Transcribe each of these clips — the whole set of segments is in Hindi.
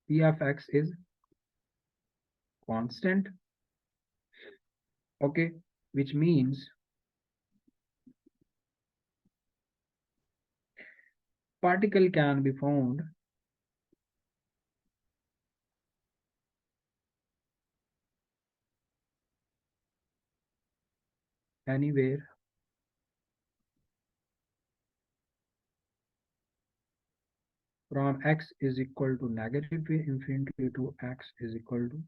P of x is constant, okay, which means particle can be found anywhere from x is equal to negative infinity to x is equal to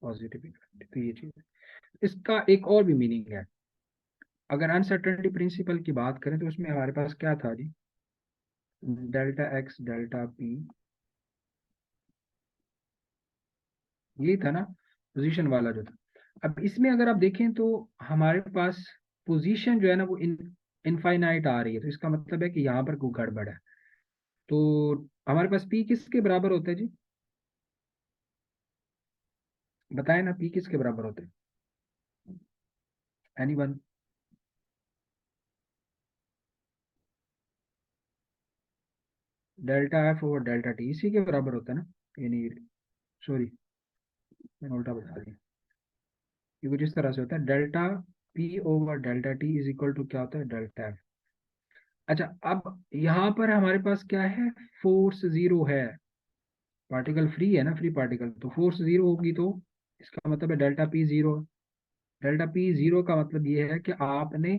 positive infinity. तो ये चीज, इसका एक और भी मीनिंग है। अगर अनसर्टेनिटी प्रिंसिपल की बात करें तो उसमें हमारे पास क्या था जी, डेल्टा एक्स डेल्टा पी, यही था ना पोजीशन वाला जो था। अब इसमें अगर आप देखें तो हमारे पास पोजीशन जो है ना वो इनफाइनाइट आ रही है, तो इसका मतलब है कि यहाँ पर कोई गड़बड़ है। तो हमारे पास पी किसके बराबर होता है जी, बताए ना, पी किसके बराबर होते हैं, anyone? Delta F over delta T इसी के बराबर होता है ना, यानी सॉरी मैंने उल्टा बता दिया। ये कुछ इस तरह से होता है, delta P over delta T is equal to क्या होता है, डेल्टा एफ। अच्छा, अब यहाँ पर हमारे पास क्या है, फोर्स जीरो है, पार्टिकल फ्री है ना, फ्री पार्टिकल, तो फोर्स जीरो होगी तो इसका मतलब है delta P zero. Delta P zero का मतलब ये है कि आपने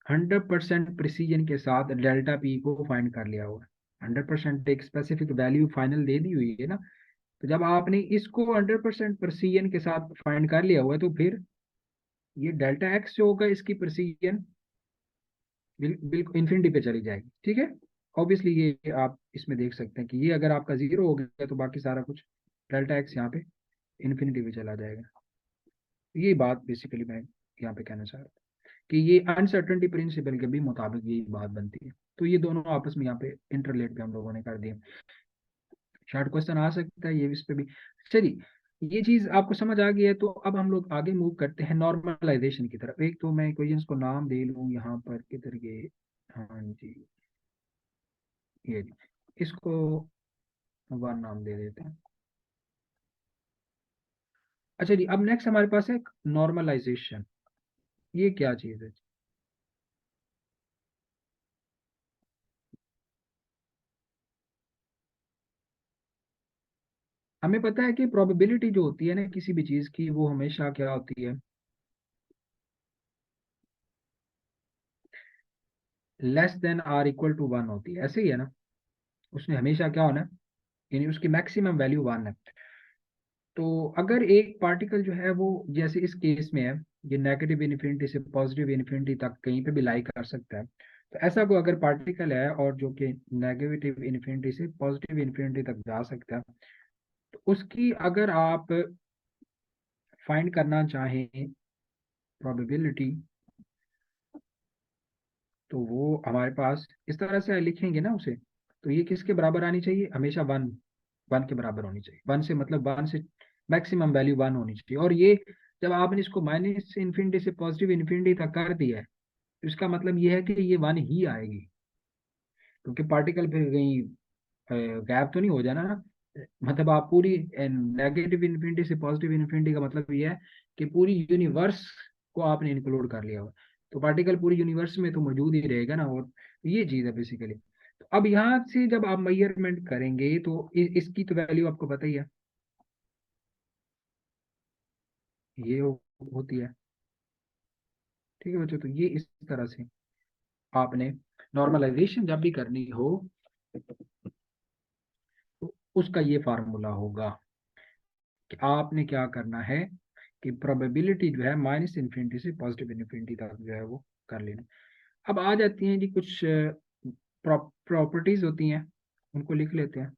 100% प्रिसीजन के साथ डेल्टा पी को फाइंड कर लिया हुआ है। 100% एक स्पेसिफिक वैल्यू फाइनल दे दी हुई है ना, तो जब आपने इसको 100% प्रिसीजन के साथ फाइंड कर लिया हुआ है तो फिर ये डेल्टा एक्स जो होगा इसकी प्रिसीजन बिल्कुल इन्फिनिटी पे चली जाएगी, ठीक है। ऑब्वियसली ये आप इसमें देख सकते हैं कि ये अगर आपका जीरो हो गया तो बाकी सारा कुछ डेल्टा एक्स यहाँ पे इन्फिनिटी पे चला जाएगा। ये बात बेसिकली मैं यहाँ पे कहना चाह रहा था कि ये अनसर्टेनिटी प्रिंसिपल के भी मुताबिक यही बात बनती है। तो ये दोनों आपस में यहाँ पे इंटरलेट पे हम लोगों ने कर दिया। शॉर्ट क्वेश्चन आ सकता है ये इस पे भी। चलिए, ये चीज आपको समझ आ गई है, तो अब हम लोग आगे मूव करते हैं नॉर्मलाइजेशन की तरफ। एक तो मैं इक्वेशंस को नाम दे लूँ यहाँ पर, किधर ये, हाँ जी, ये जी। इसको वन नाम दे देते हैं। अच्छा जी, अब नेक्स्ट हमारे पास है नॉर्मलाइजेशन। ये क्या चीज है? हमें पता है कि प्रोबेबिलिटी जो होती है ना किसी भी चीज की, वो हमेशा क्या होती है, less than or equal to one होती है, ऐसे ही है ना। उसने हमेशा क्या होना है, यानी उसकी मैक्सिमम वैल्यू वन है। तो अगर एक पार्टिकल जो है वो, जैसे इस केस में है, ये नेगेटिव इन्फिनिटी से पॉजिटिव इन्फिनिटी तक कहीं पे भी लाई कर सकता है, तो ऐसा कोई अगर पार्टिकल है और जो कि नेगेटिव इन्फिनिटी से पॉजिटिव इन्फिनिटी तक जा सकता है, तो उसकी अगर आप फाइंड करना चाहें प्रोबेबिलिटी, तो वो हमारे पास इस तरह से लिखेंगे ना उसे, तो ये किसके बराबर आनी चाहिए, हमेशा वन, वन के बराबर होनी चाहिए। वन से मतलब वन से मैक्सिमम वैल्यू वन होनी चाहिए। और ये जब आपने इसको माइनस इन्फिनिटी से पॉजिटिव इन्फिनिटी तक कर दिया है, तो इसका मतलब ये है कि ये वन ही आएगी, क्योंकि पार्टिकल फिर कहीं गैप तो नहीं हो जाना ना। मतलब आप पूरी नेगेटिव इन्फिनिटी से पॉजिटिव इन्फिनिटी का मतलब ये है कि पूरी यूनिवर्स को आपने इंक्लूड कर लिया हुआ, तो पार्टिकल पूरी यूनिवर्स में तो मौजूद ही रहेगा ना। और ये चीज़ है बेसिकली। तो अब यहाँ से जब आप मेजरमेंट करेंगे तो इसकी तो वैल्यू आपको पता ही है, ये होती है, ठीक है बच्चों। तो ये इस तरह से आपने नॉर्मलाइजेशन जब भी करनी हो तो उसका ये फार्मूला होगा कि आपने क्या करना है कि प्रोबेबिलिटी जो है माइनस इन्फिनिटी से पॉजिटिव इन्फिनिटी तक जो है वो कर लेना। अब आ जाती हैं जी कुछ प्रॉपर्टीज होती हैं, उनको लिख लेते हैं।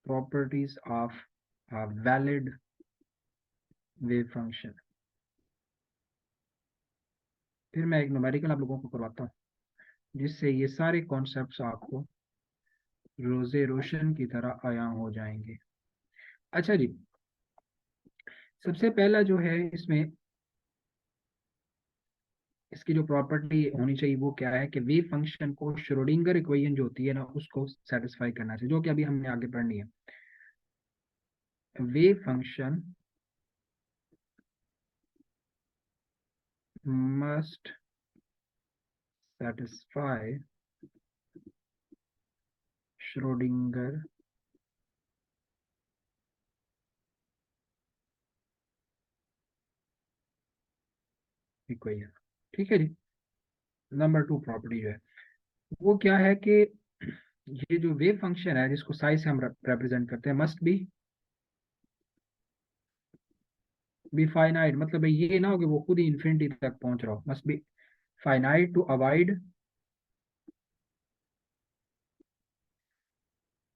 Properties of valid wave function. फिर मैं एक न्यूमेरिकल आप लोगों को करवाता हूँ, जिससे ये सारे कॉन्सेप्ट्स आपको रोजे रोशन की तरह आया हो जाएंगे। अच्छा जी, सबसे पहला जो है इसमें इसकी जो प्रॉपर्टी होनी चाहिए वो क्या है कि वेव फंक्शन को श्रोडिंगर इक्वेशन जो होती है ना उसको सेटिस्फाई करना चाहिए, जो कि अभी हमने आगे पढ़नी है। Wave function must satisfy Schrodinger equation. ठीक है जी। नंबर टू प्रॉपर्टी जो है वो क्या है कि ये जो वेव फंक्शन है जिसको साइज से हम रिप्रेजेंट करते हैं मस्ट बी फाइनाइट, मतलब ये ना हो कि वो खुद ही इन्फिनिटी तक पहुंच रहा हो। Must be finite to avoid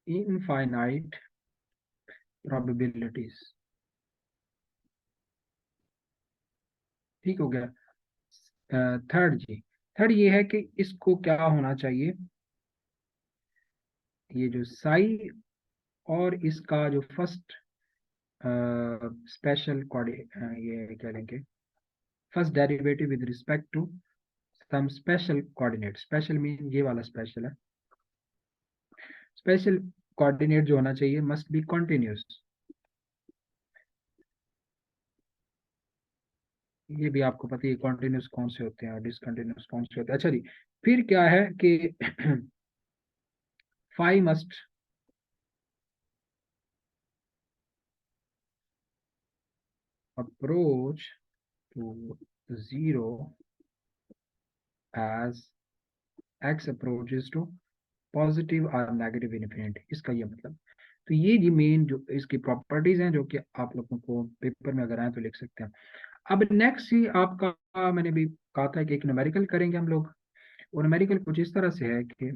infinite probabilities. ठीक हो गया। थर्ड जी, थर्ड ये है कि इसको क्या होना चाहिए, ये जो साई और इसका जो फर्स्ट स्पेशल ये क्या लेंगे, first derivative with respect to some special coordinate. Special mean ये वाला स्पेशल है। स्पेशल कोऑर्डिनेट जो होना चाहिए मस्ट बी कॉन्टिन्यूस। ये भी आपको पता है कॉन्टिन्यूस कौन से होते हैं और डिसकंटिन्यूस कौन से होते हैं। अच्छा जी, फिर क्या है कि phi must approach to zero as x approaches to positive और नेगेटिव इन्फिनिटी। इसका ये मतलब, तो ये मेन जो इसकी प्रॉपर्टीज हैं जो कि आप लोगों को पेपर में अगर आए तो लिख सकते हैं। अब नेक्स्ट ही आपका मैंने भी कहा था कि एक न्यूमेरिकल करेंगे हम लोग। वो न्यूमेरिकल कुछ इस तरह से है कि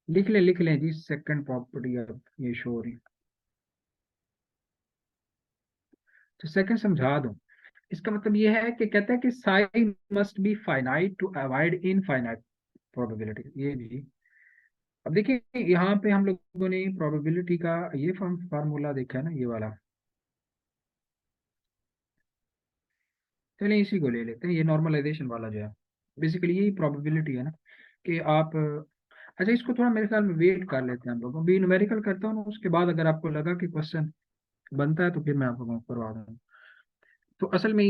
लिख लें जी सेकंड प्रॉपर्टी। अब ये शो हो रही है तो सेकंड समझा दूं। इसका मतलब ये है कि कहता है कि psi must be finite to avoid infinite probability. ये भी अब देखिए यहाँ पे हम लोगों ने प्रोबेबिलिटी का ये फार्मूला देखा है ना, ये वाला। चलिए इसी को ले लेते हैं, ये नॉर्मलाइजेशन वाला जो है बेसिकली यही प्रोबेबिलिटी है ना कि आप। अच्छा इसको थोड़ा मेरे ख्याल में वेट कर लेते हैं हम लोग, अभी न्यूमेरिकल करता हूँ उसके बाद अगर आपको लगा कि क्वेश्चन बनता है तो फिर मैं आपको करवा दूंगा। तो असल में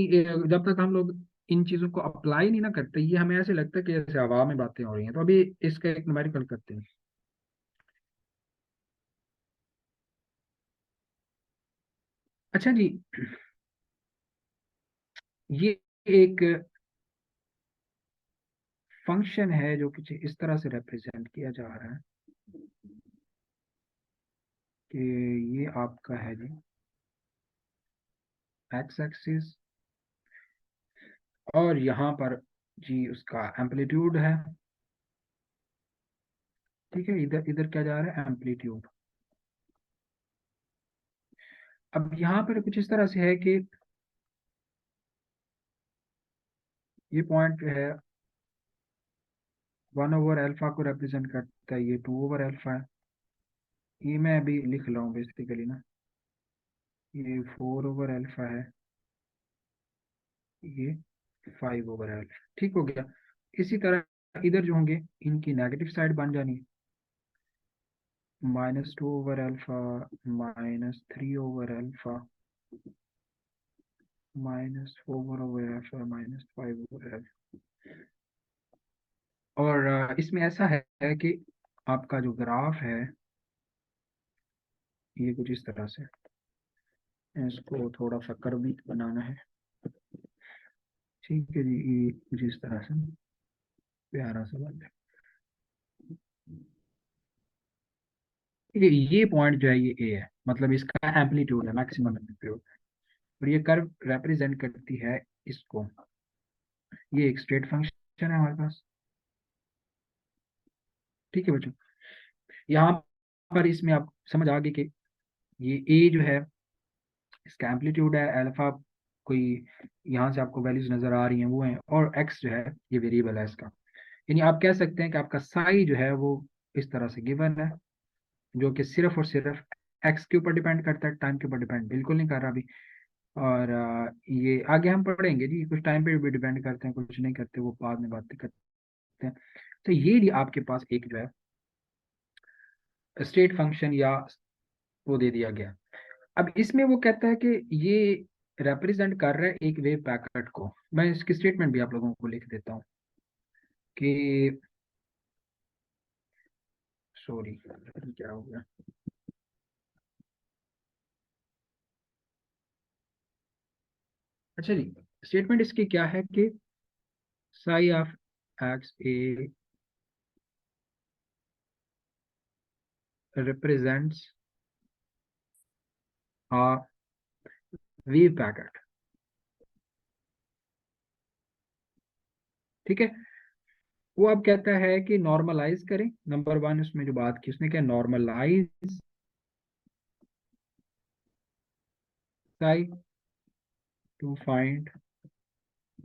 जब तक हम लोग इन चीजों को अप्लाई नहीं ना करते ये हमें ऐसे लगता है कि जैसे हवा में बातें हो रही हैं। तो अभी इसका एक न्यूमेरिकल करते हैं। अच्छा जी, ये एक फंक्शन है जो कुछ इस तरह से रिप्रेजेंट किया जा रहा है कि ये आपका है जी एक्स एक्सिस, और यहाँ पर जी उसका एम्पलीट्यूड है। ठीक है, इधर इधर क्या जा रहा है एम्पलीट्यूड। अब यहाँ पर कुछ इस तरह से है कि ये पॉइंट जो है 1/अल्फा को रिप्रेजेंट करता है, ये 2/अल्फा है। ये मैं अभी लिख रहा हूँ बेसिकली ना, ये 4/अल्फा है, ये 5/अल्फा। ठीक हो गया। इसी तरह इधर जो होंगे इनकी नेगेटिव साइड बन जानी है, -2/अल्फा, -3/अल्फा, -4/अल्फा, -5/अल्फा। और इसमें ऐसा है कि आपका जो ग्राफ है ये कुछ इस तरह से, इसको थोड़ा सा कर्वी बनाना है। ठीक है जी, ये कुछ इस तरह से प्यारा सा बन जाए। ठीक है, ये पॉइंट जो है ये ए है, मतलब इसका एम्पलीट्यूड है, मैक्सिमम एम्पलीट्यूड। और ये कर्व रिप्रेजेंट करती है इसको। ये एक स्ट्रेट फंक्शन है हमारे पास। ठीक है बच्चों, यहाँ पर इसमें आप समझ आ गए कि ये ए जो है इसका एम्पलीट्यूड है अल्फा, कोई यहाँ से आपको वैल्यूज नजर आ रही हैं वो है, और एक्स जो है ये वेरिएबल है इसका। यानी आप कह सकते हैं कि आपका साई जो है वो इस तरह से गिवन है, जो कि सिर्फ और सिर्फ एक्स के ऊपर डिपेंड करता है, टाइम के ऊपर डिपेंड बिल्कुल नहीं कर रहा अभी। और ये आगे हम पढ़ेंगे जी, कुछ टाइम पे भी डिपेंड करते हैं, कुछ नहीं करते, वो बाद में बातें करते हैं। तो ये जी आपके पास एक जो है स्टेट फंक्शन या वो दे दिया गया। अब इसमें वो कहता है कि ये रिप्रेजेंट कर रहा है एक वेव पैकेट को। मैं इसकी स्टेटमेंट भी आप लोगों को लिख देता हूँ कि सॉरी क्या हो गया। अच्छा जी, स्टेटमेंट इसकी क्या है कि Sai of x A represents a wave packet. ठीक है, वो अब कहता है कि नॉर्मलाइज करें। नंबर वन उसमें जो बात की उसने क्या, normalise psi to find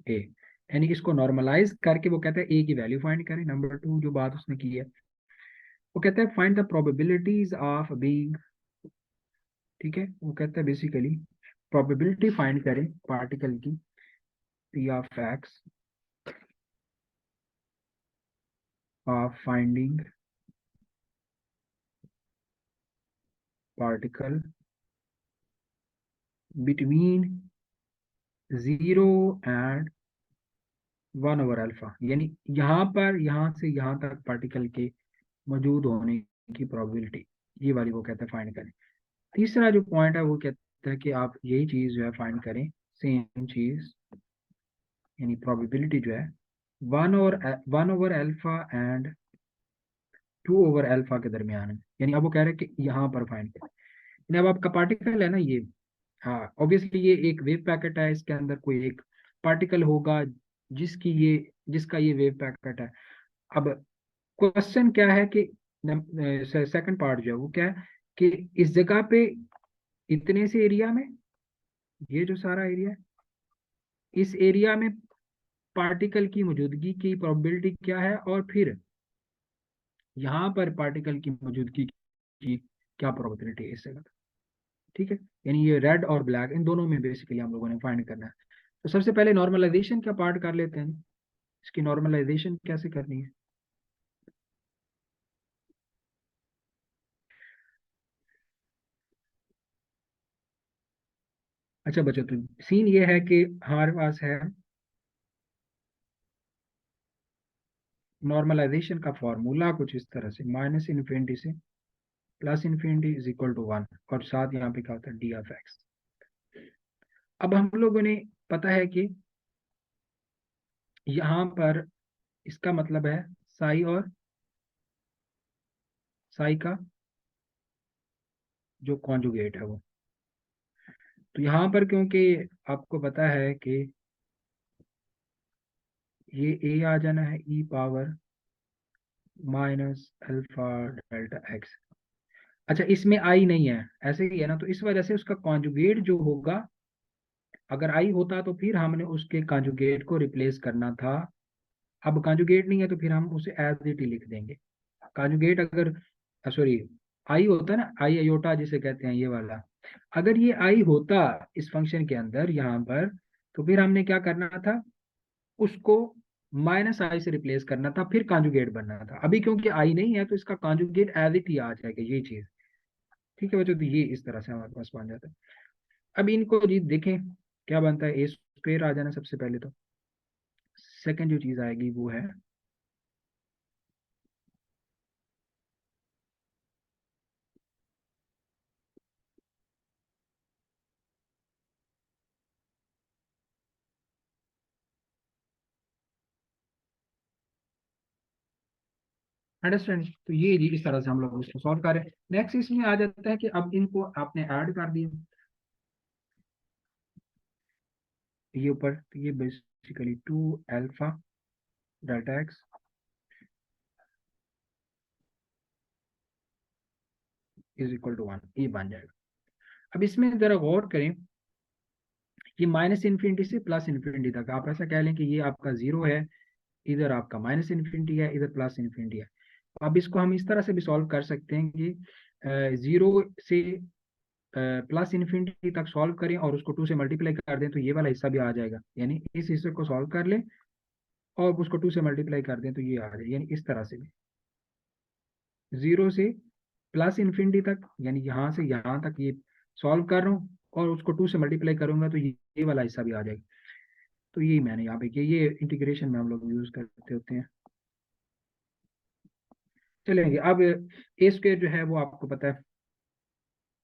A, यानी इसको नॉर्मलाइज करके वो कहता है ए की वैल्यू फाइंड करें। नंबर टू जो बात उसने की है वो कहता है find the probabilities of being. ठीक है, वो कहता है बेसिकली प्रोबेबिलिटी फाइंड करें पार्टिकल की, P of X of finding particle between 0 and 1/अल्फा, यानी यहाँ पर यहाँ से यहाँ तक पार्टिकल के मौजूद होने की प्रोबेबिलिटी, ये वाली वो कहता है फाइंड करें। तीसरा जो पॉइंट है वो कहता है कि आप यही चीज जो है फाइंड करें, सेम चीज, यानी प्रोबेबिलिटी जो है 1/अल्फा एंड 2/अल्फा के दरमियान है। यानी अब वो कह रहे हैं कि यहाँ पर फाइंड करें, यानी अब आपका पार्टिकल है ना ये, हाँ ऑब्वियसली ये एक वेव पैकेट है, इसके अंदर कोई एक पार्टिकल होगा जिसका ये वेव पैकेट है। अब क्वेश्चन क्या है कि सेकंड पार्ट जो है वो क्या है कि इस जगह पे इतने से एरिया में, ये जो सारा एरिया है, इस एरिया में पार्टिकल की मौजूदगी की प्रोबेबिलिटी क्या है, और फिर यहाँ पर पार्टिकल की मौजूदगी की क्या प्रोबेबिलिटी है इस जगह। ठीक है, यानी ये रेड और ब्लैक इन दोनों में बेसिकली हम लोगों ने फाइंड करना है। तो सबसे पहले नॉर्मलाइजेशन का पार्ट कर लेते हैं। इसकी नॉर्मलाइजेशन कैसे करनी है। अच्छा बच्चों, तो सीन ये है कि हमारे पास है नॉर्मलाइजेशन का फॉर्मूला कुछ इस तरह से, माइनस इन्फिनिटी से plus infinity is equal to 1, और साथ यहाँ पे क्या होता है डी ऑफ एक्स। अब हम लोगों ने पता है कि यहाँ पर इसका मतलब है साई और साई का जो कॉन्जुगेट है वो। तो यहाँ पर क्योंकि आपको पता है कि ये ए आ जाना है E power minus alpha delta X. अच्छा, इसमें आई नहीं है, ऐसे ही है ना, तो इस वजह से उसका कॉन्जुगेट जो होगा, अगर आई होता तो फिर हमने उसके कॉन्जुगेट को रिप्लेस करना था। अब कॉन्जुगेट नहीं है तो फिर हम उसे एज इट ही लिख देंगे। कॉन्जुगेट अगर सॉरी आई होता ना, आई अयोटा जिसे कहते हैं ये वाला, अगर ये आई होता इस फंक्शन के अंदर यहाँ पर, तो फिर हमने क्या करना था, उसको माइनस आई से रिप्लेस करना था, फिर कॉन्जुगेट बनना था। अभी क्योंकि आई नहीं है तो इसका कॉन्जुगेट एज इट ही आ जाएगा ये चीज। ठीक है बच्चों, तो ये इस तरह से हमारे पास बन जाता है। अब इनको जी देखें क्या बनता है, ए स्क्वेयर आ जाना सबसे पहले तो। सेकंड जो चीज आएगी वो है अंडरस्टैंड। तो ये जी इस तरह से हम लोग इसको सॉल्व करें। नेक्स्ट इसमें आ जाता है कि अब इनको आपने ऐड कर दिया ये ऊपर, तो ये basically 2 alpha delta x is equal to 1, ये बन जाएगा। अब इसमें जरा गौर करें, ये माइनस इन्फिनिटी से प्लस इन्फिनिटी तक आप ऐसा कह लें कि ये आपका जीरो है, इधर आपका माइनस इन्फिनिटी है, इधर प्लस इन्फिनिटी है। अब इसको हम इस तरह से भी सॉल्व कर सकते हैं कि जीरो से प्लस इन्फिनिटी तक सॉल्व करें और उसको 2 से मल्टीप्लाई कर दें तो ये वाला हिस्सा भी आ जाएगा, यानी इस हिस्से को सॉल्व कर लें और उसको 2 से मल्टीप्लाई कर दें तो ये आ जाएगा, यानी इस तरह से भी 0 से प्लस इन्फिनिटी तक, यानी यहाँ से यहाँ तक ये सॉल्व कर रहा हूँ और उसको 2 से मल्टीप्लाई करूंगा तो ये वाला हिस्सा भी आ जाएगा। तो यही मैंने यहाँ पे किया, ये इंटीग्रेशन में हम लोग यूज करते होते हैं। चलेंगे अब ए स्क्वायर जो है वो आपको पता है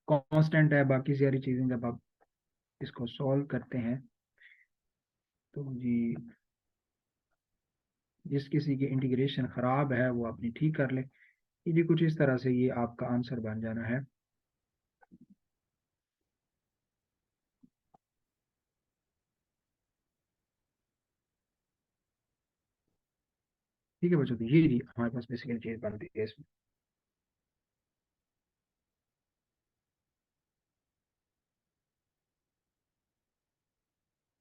कांस्टेंट है, बाकी सारी चीजें जब आप इसको सॉल्व करते हैं तो जी जिस किसी की इंटीग्रेशन खराब है वो अपनी ठीक कर ले। ये जी कुछ इस तरह से ये आपका आंसर बन जाना है। ठीक है बच्चों, तो ये जी हमारे पास बेसिकली चीज बनती है इसमें।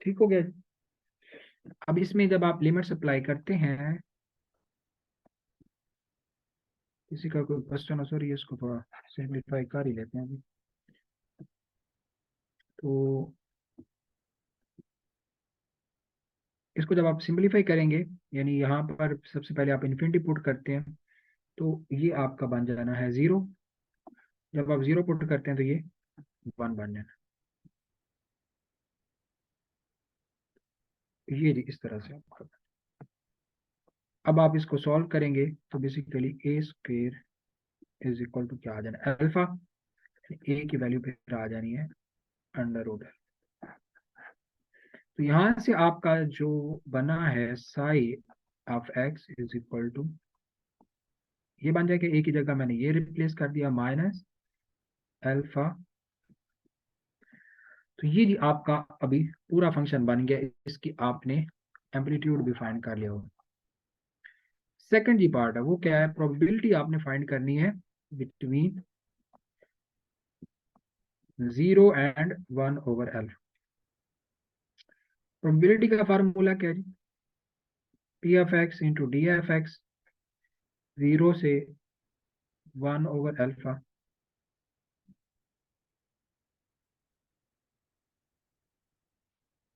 ठीक हो गया जी। अब इसमें जब आप लिमिट्स अप्लाई करते हैं, किसी का कोई क्वेश्चन हो, सॉरी इसको थोड़ा सिंप्लीफाई कर ही लेते हैं अभी। तो इसको जब आप सिंप्लीफाई करेंगे, यानी यहाँ पर सबसे पहले आप इन्फिनिटी पुट करते हैं तो ये आपका बन जाना है 0। जब आप 0 पुट करते हैं तो ये 1 बन जाना है। ये जी इस तरह से आपका। अब आप इसको सॉल्व करेंगे तो basically A square is equal to क्या आ जाना है, अल्फा। ए की वैल्यू पे आ जानी है अंडर रूट। तो यहाँ से आपका जो बना है psi of x is equal to, ये बन जाएगा, ए की जगह मैंने ये रिप्लेस कर दिया माइनस अल्फा। तो ये जी आपका अभी पूरा फंक्शन बन गया, इसकी आपने एम्पलीट्यूड भी फाइंड कर लिया होगा। सेकंड जी पार्ट है वो क्या है, प्रोबेबिलिटी आपने फाइंड करनी है between 0 and 1 over L. Probability का फार्मूला क्या है जी, P F X into D F X 0 से 1 ओवर अल्फा।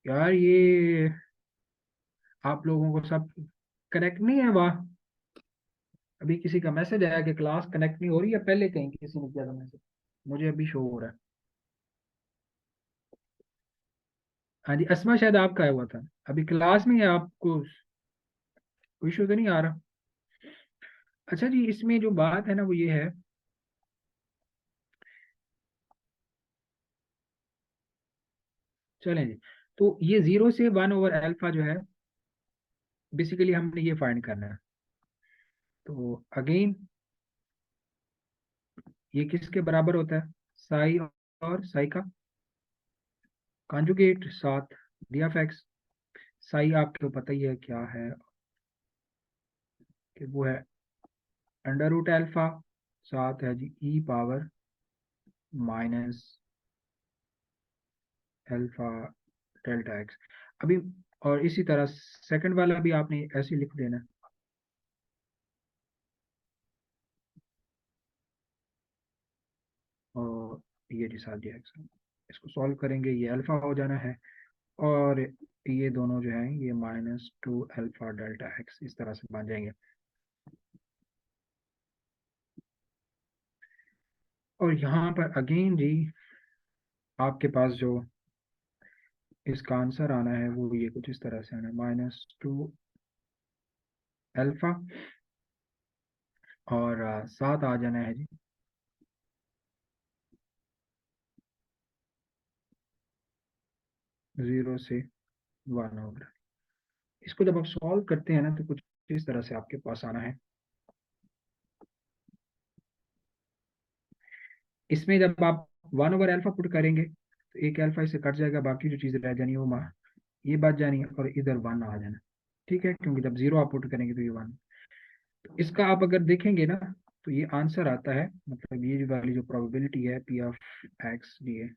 यार ये आप लोगों को सब कनेक्ट नहीं है, वाह। अभी किसी का मैसेज आया कि क्लास कनेक्ट नहीं हो रही है, पहले कहीं किसी ने किया था मैसेज, मुझे अभी शो हो रहा है। हाँ जी, असमा शायद आपका आया हुआ था, अभी क्लास में है, आपको कोई इशू तो नहीं आ रहा। अच्छा जी, इसमें जो बात है ना वो ये है, चलें जी। तो ये 0 से 1 ओवर अल्फा जो है बेसिकली हमने ये फाइंड करना है। तो अगेन ये किसके बराबर होता है, साई और साई का कॉन्जुगेट साथ डी एफ एक्स। साई आपको पता ही है क्या है, कि वो है अंडर रूट अल्फा, साथ है जी E power minus alpha delta X. अभी और इसी तरह सेकंड वाला भी आपने ऐसे ही लिख देना है। और ये जी साथ दिया एक्स, इसको सॉल्व करेंगे ये अल्फा हो जाना है, और ये दोनों जो हैं ये -2 अल्फा डेल्टा एक्स इस तरह से बन जाएंगे। और यहाँ पर अगेन जी आपके पास जो इसका आंसर आना है वो ये कुछ इस तरह से आना है, -2 अल्फा और साथ आ जाना है जी 0 से 1 होगा। इसको जब आप सॉल्व करते हैं ना तो कुछ इस तरह से आपके पास आना है। इसमें जब आप 1 ओवर अल्फा पुट करेंगे तो एक अल्फा इससे कट जाएगा, बाकी जो चीज़ रह जानी है वो ये बच जानी है और इधर 1 आ जाना। ठीक है, क्योंकि जब 0 आप पुट करेंगे तो ये 1। तो इसका आप अगर देखेंगे ना तो ये आंसर आता है, मतलब ये वाली जो प्रोबेबिलिटी है P of x D A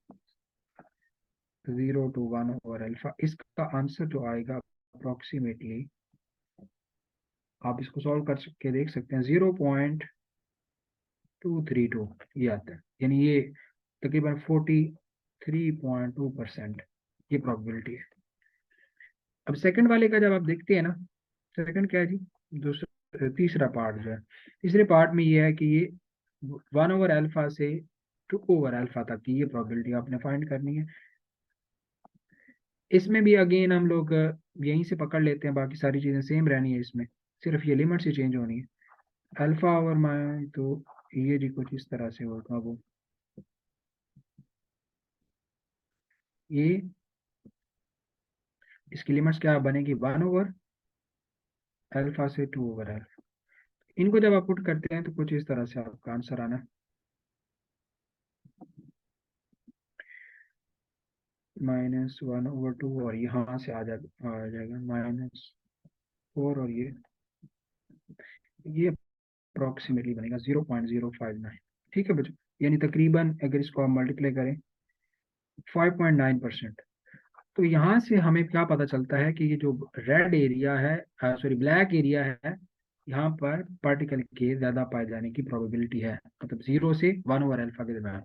0 to 1 over alpha, इसका आंसर जो आएगा अप्रोक्सीमेटली, आप इसको सॉल्व कर के देख सकते हैं 0.232 ये आता है। यानी ये तकरीबन 43.2% ये प्रोबेबिलिटी है। अब सेकंड वाले का जब आप देखते हैं ना, सेकंड क्या है जी, दूसरा तीसरा पार्ट जो है, तीसरे पार्ट में ये है कि ये 1/α से 2/α तक की ये प्रोबेबिलिटी आपने फाइंड करनी है। इसमें भी अगेन हम लोग यहीं से पकड़ लेते हैं, बाकी सारी चीज़ें सेम रहनी है, इसमें सिर्फ ये लिमिट से चेंज होनी है। अल्फा ओवर माई तो ये जी कुछ इस तरह से होगा वो, ये इसकी लिमिट्स क्या बनेगी, 1/α से 2/α। इनको जब आप पुट करते हैं तो कुछ इस तरह से आपका आंसर आना है, -1/2, और यहाँ से आ जाएगा -4, और ये अप्रोक्सीमेटली बनेगा 0.059। ठीक है बच्चों, यानी तकरीबन अगर इसको आप मल्टीप्लाई करें 5.9%। तो यहाँ से हमें क्या पता चलता है कि ये जो रेड एरिया है, सॉरी ब्लैक एरिया है, यहाँ पर पार्टिकल के ज्यादा पाए जाने की प्रोबेबिलिटी है, मतलब 0 से 1/α के दरम्यान।